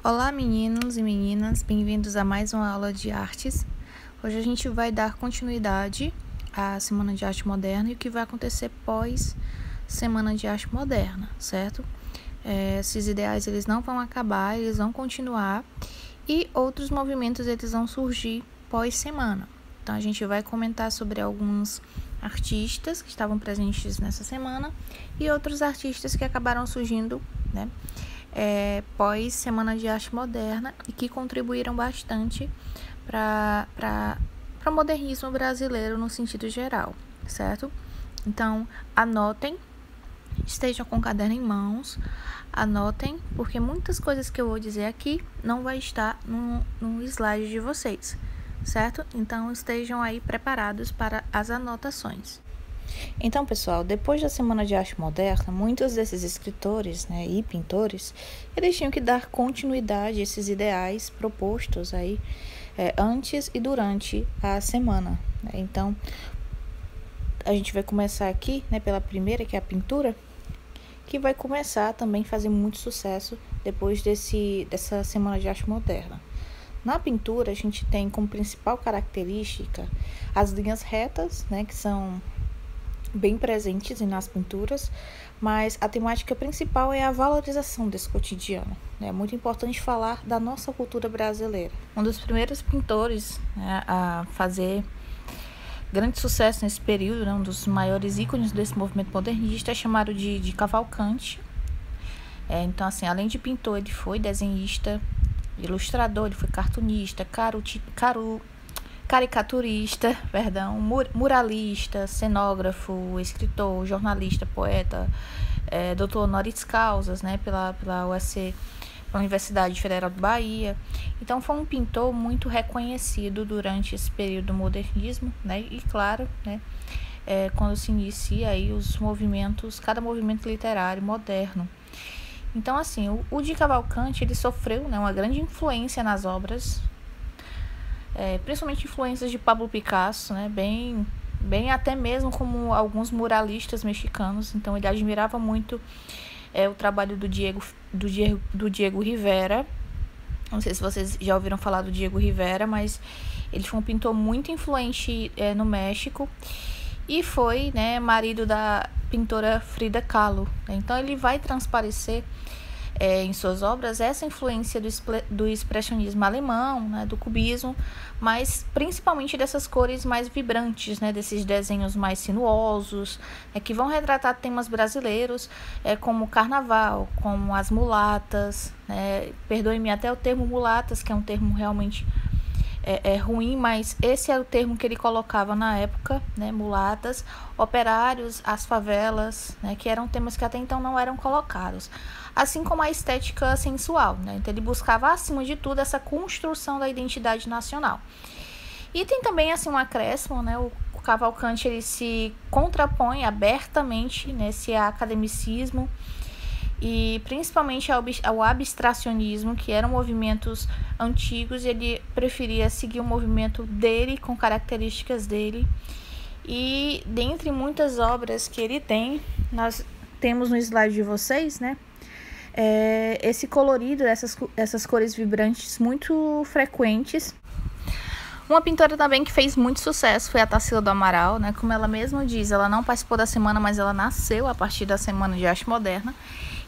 Olá, meninos e meninas, bem-vindos a mais uma aula de artes. Hoje a gente vai dar continuidade à Semana de Arte Moderna e o que vai acontecer pós Semana de Arte Moderna, certo? Esses ideais eles não vão acabar, eles vão continuar e outros movimentos eles vão surgir pós-semana. Então a gente vai comentar sobre alguns artistas que estavam presentes nessa semana e outros artistas que acabaram surgindo, né? Pós Semana de Arte Moderna e que contribuíram bastante para o modernismo brasileiro no sentido geral, certo? Então, anotem, estejam com o caderno em mãos, anotem, porque muitas coisas que eu vou dizer aqui não vai estar no slide de vocês, certo? Então, estejam aí preparados para as anotações. Então, pessoal, depois da Semana de Arte Moderna, muitos desses escritores, né, e pintores, eles tinham que dar continuidade a esses ideais propostos aí antes e durante a semana, né? Então, a gente vai começar aqui, né, pela primeira, que é a pintura, que vai começar também a fazer muito sucesso depois dessa Semana de Arte Moderna. Na pintura, a gente tem como principal característica as linhas retas, né, que são bem presentes nas pinturas, mas a temática principal é a valorização desse cotidiano. É muito importante falar da nossa cultura brasileira. Um dos primeiros pintores, né, a fazer grande sucesso nesse período, né, um dos maiores ícones desse movimento modernista, é chamado de Cavalcante. Então, assim, além de pintor, ele foi desenhista, ilustrador, ele foi cartunista, caricaturista, muralista, cenógrafo, escritor, jornalista, poeta, doutor honoris causas, né, pela UFC, pela Universidade Federal da Bahia. Então, foi um pintor muito reconhecido durante esse período do modernismo, né, e claro, né, quando se inicia aí os movimentos, cada movimento literário moderno. Então, assim, o de Cavalcante, ele sofreu, né, uma grande influência nas obras, principalmente influências de Pablo Picasso, né, bem até mesmo como alguns muralistas mexicanos. Então ele admirava muito o trabalho do Diego Rivera. Não sei se vocês já ouviram falar do Diego Rivera, mas ele foi um pintor muito influente no México e foi, né, marido da pintora Frida Kahlo. Então ele vai transparecer em suas obras essa influência do expressionismo alemão, né, do cubismo, mas principalmente dessas cores mais vibrantes, né, desses desenhos mais sinuosos, que vão retratar temas brasileiros, como o carnaval, como as mulatas, perdoe-me até o termo mulatas, que é um termo realmente ruim, mas esse era o termo que ele colocava na época, né, mulatas, operários, as favelas, né, que eram temas que até então não eram colocados, assim como a estética sensual, né, então ele buscava acima de tudo essa construção da identidade nacional. E tem também assim um acréscimo, né, o Cavalcante ele se contrapõe abertamente nesse academicismo e principalmente ao abstracionismo, que eram movimentos antigos, e ele preferia seguir o movimento dele, com características dele. E dentre muitas obras que ele tem, nós temos no slide de vocês, né, esse colorido, essas cores vibrantes muito frequentes. Uma pintora também que fez muito sucesso foi a Tarsila do Amaral, né, como ela mesma diz, ela não participou da semana, mas ela nasceu a partir da Semana de Arte Moderna.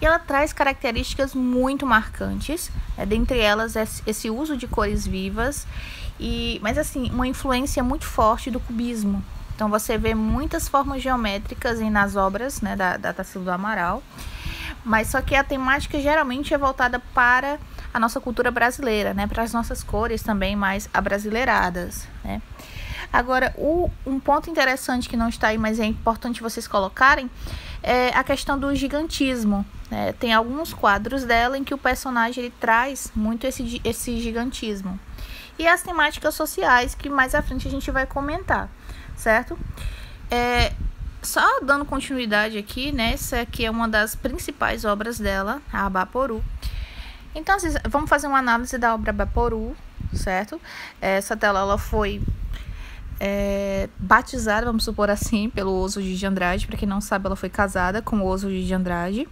E ela traz características muito marcantes, dentre elas esse uso de cores vivas, mas assim, uma influência muito forte do cubismo. Então você vê muitas formas geométricas nas obras, né, da Tarsila do Amaral, mas só que a temática geralmente é voltada para a nossa cultura brasileira, né, para as nossas cores também mais abrasileiradas, né. Agora, um ponto interessante que não está aí, mas é importante vocês colocarem, é a questão do gigantismo. Tem alguns quadros dela em que o personagem ele traz muito esse gigantismo. E as temáticas sociais, que mais à frente a gente vai comentar, certo? Só dando continuidade aqui, né? Essa aqui é uma das principais obras dela, a Abaporu. Então, vamos fazer uma análise da obra Abaporu, certo? Essa tela ela foi batizada, vamos supor assim, pelo Oswald de Andrade. Para quem não sabe, ela foi casada com o Oswald de Andrade.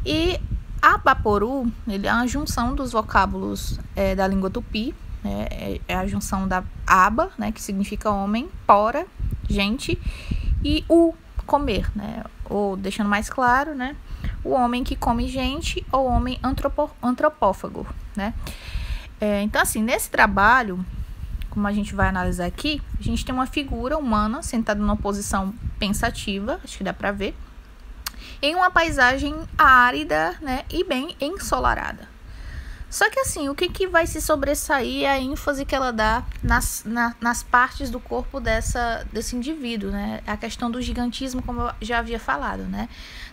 E Abaporu, ele é uma junção dos vocábulos da língua tupi, é a junção da aba, né, que significa homem, pora, gente, e o, comer, né, ou deixando mais claro, né, o homem que come gente ou homem antropófago, né. Então, assim, nesse trabalho, como a gente vai analisar aqui, a gente tem uma figura humana sentada numa posição pensativa, acho que dá pra ver, em uma paisagem árida, né, e bem ensolarada. Só que assim, o que vai se sobressair é a ênfase que ela dá nas partes do corpo desse indivíduo, né? A questão do gigantismo, como eu já havia falado, né?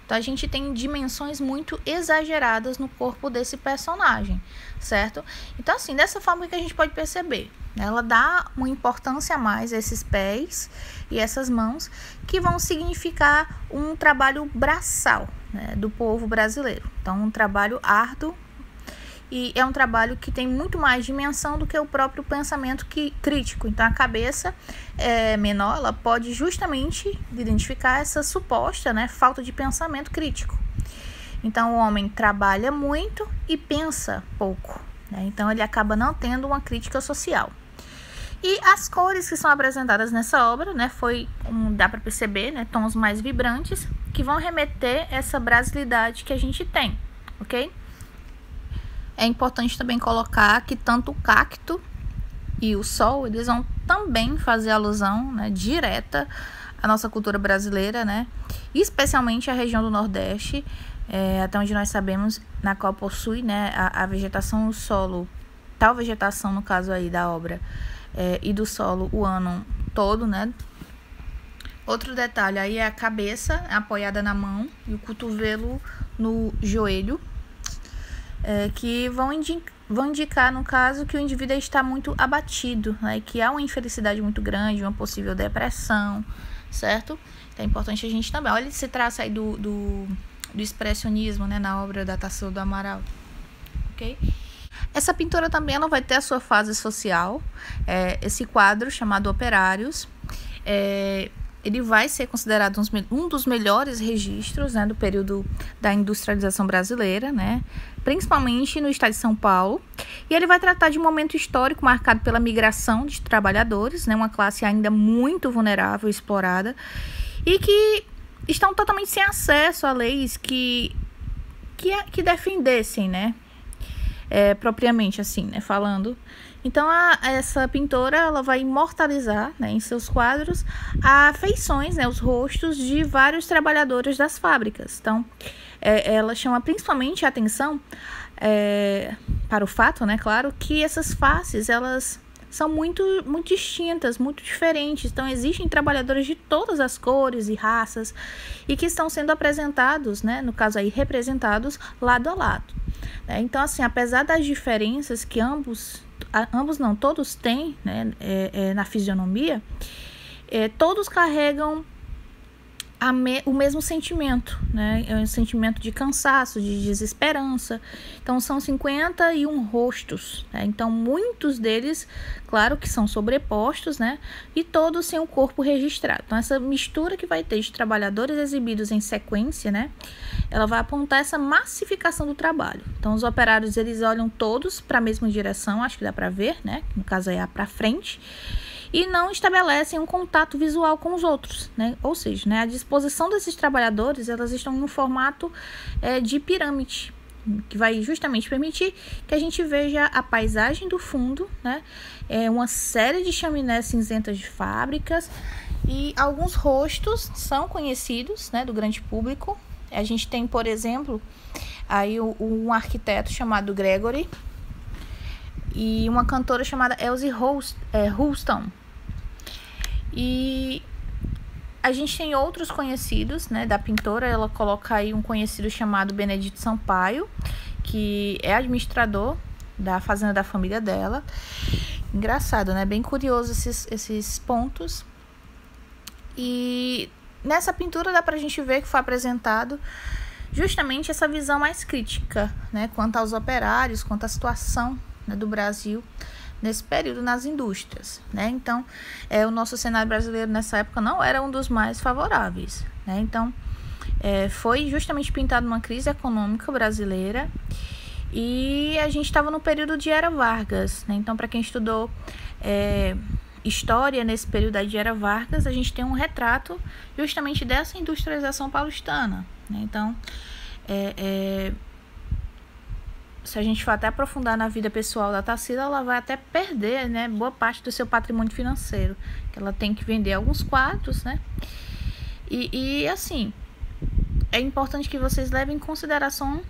Então a gente tem dimensões muito exageradas no corpo desse personagem, certo? Então assim, dessa forma que a gente pode perceber, ela dá uma importância a mais a esses pés e essas mãos que vão significar um trabalho braçal, né, do povo brasileiro. Então um trabalho árduo. E é um trabalho que tem muito mais dimensão do que o próprio pensamento crítico. Então, a cabeça menor, ela pode justamente identificar essa suposta, né, falta de pensamento crítico. Então, o homem trabalha muito e pensa pouco, né? Então, ele acaba não tendo uma crítica social. E as cores que são apresentadas nessa obra, né, dá para perceber, né, tons mais vibrantes, que vão remeter essa brasilidade que a gente tem, ok? É importante também colocar que tanto o cacto e o sol, eles vão também fazer alusão, né, direta à nossa cultura brasileira, né, especialmente a região do Nordeste, até onde nós sabemos, na qual possui, né, a vegetação, o solo, tal vegetação no caso aí da obra, e do solo o ano todo, né. Outro detalhe aí é a cabeça apoiada na mão e o cotovelo no joelho, que vão indicar, no caso, que o indivíduo está muito abatido, né, que há uma infelicidade muito grande, uma possível depressão, certo? É importante a gente também. Olha esse traço aí do expressionismo, né, na obra da Tarsila do Amaral, ok? Essa pintura também ela vai ter a sua fase social. Esse quadro chamado Operários, ele vai ser considerado um dos melhores registros, né, do período da industrialização brasileira, né, principalmente no estado de São Paulo. E ele vai tratar de um momento histórico marcado pela migração de trabalhadores, né, uma classe ainda muito vulnerável, explorada, e que estão totalmente sem acesso a leis que defendessem, né, propriamente assim, né, falando. Então, essa pintora ela vai imortalizar, né, em seus quadros as feições, né, os rostos de vários trabalhadores das fábricas. Então, ela chama principalmente a atenção para o fato, né, claro, que essas faces elas são muito, muito distintas, muito diferentes. Então, existem trabalhadores de todas as cores e raças e que estão sendo apresentados, né, no caso aí, representados lado a lado. Então, assim, apesar das diferenças que todos têm, né, na fisionomia, todos carregam o mesmo sentimento, né, um sentimento de cansaço, de desesperança. Então, são 51 rostos, né? Então, muitos deles, claro que são sobrepostos, né, e todos sem o corpo registrado. Então, essa mistura que vai ter de trabalhadores exibidos em sequência, né, ela vai apontar essa massificação do trabalho. Então, os operários, eles olham todos para a mesma direção, acho que dá para ver, né, no caso aí, para frente, e não estabelecem um contato visual com os outros, né? Ou seja, né, a disposição desses trabalhadores, elas estão em um formato de pirâmide, que vai justamente permitir que a gente veja a paisagem do fundo, né? Uma série de chaminés cinzentas de fábricas e alguns rostos são conhecidos, né, do grande público. A gente tem, por exemplo, aí um arquiteto chamado Gregory e uma cantora chamada Elsie Houston. E a gente tem outros conhecidos, né, da pintora. Ela coloca aí um conhecido chamado Benedito Sampaio, que é administrador da fazenda da família dela. Engraçado, né? Bem curioso esses pontos. E nessa pintura dá pra gente ver que foi apresentado justamente essa visão mais crítica, né, quanto aos operários, quanto à situação, né, do Brasil nesse período nas indústrias, né? Então, o nosso cenário brasileiro nessa época não era um dos mais favoráveis, né? Então, foi justamente pintado numa crise econômica brasileira, e a gente estava no período de Era Vargas, né? Então, para quem estudou história nesse período da Era Vargas, a gente tem um retrato justamente dessa industrialização paulistana, né? Então, se a gente for até aprofundar na vida pessoal da Tarsila, ela vai até perder, né, boa parte do seu patrimônio financeiro, que ela tem que vender alguns quadros, né? E assim, é importante que vocês levem em consideração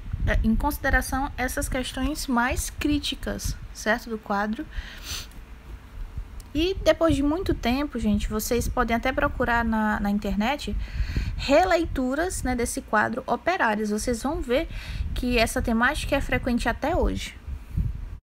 essas questões mais críticas, certo, do quadro. E depois de muito tempo, gente, vocês podem até procurar na internet releituras, né, desse quadro Operários. Vocês vão ver que essa temática é frequente até hoje.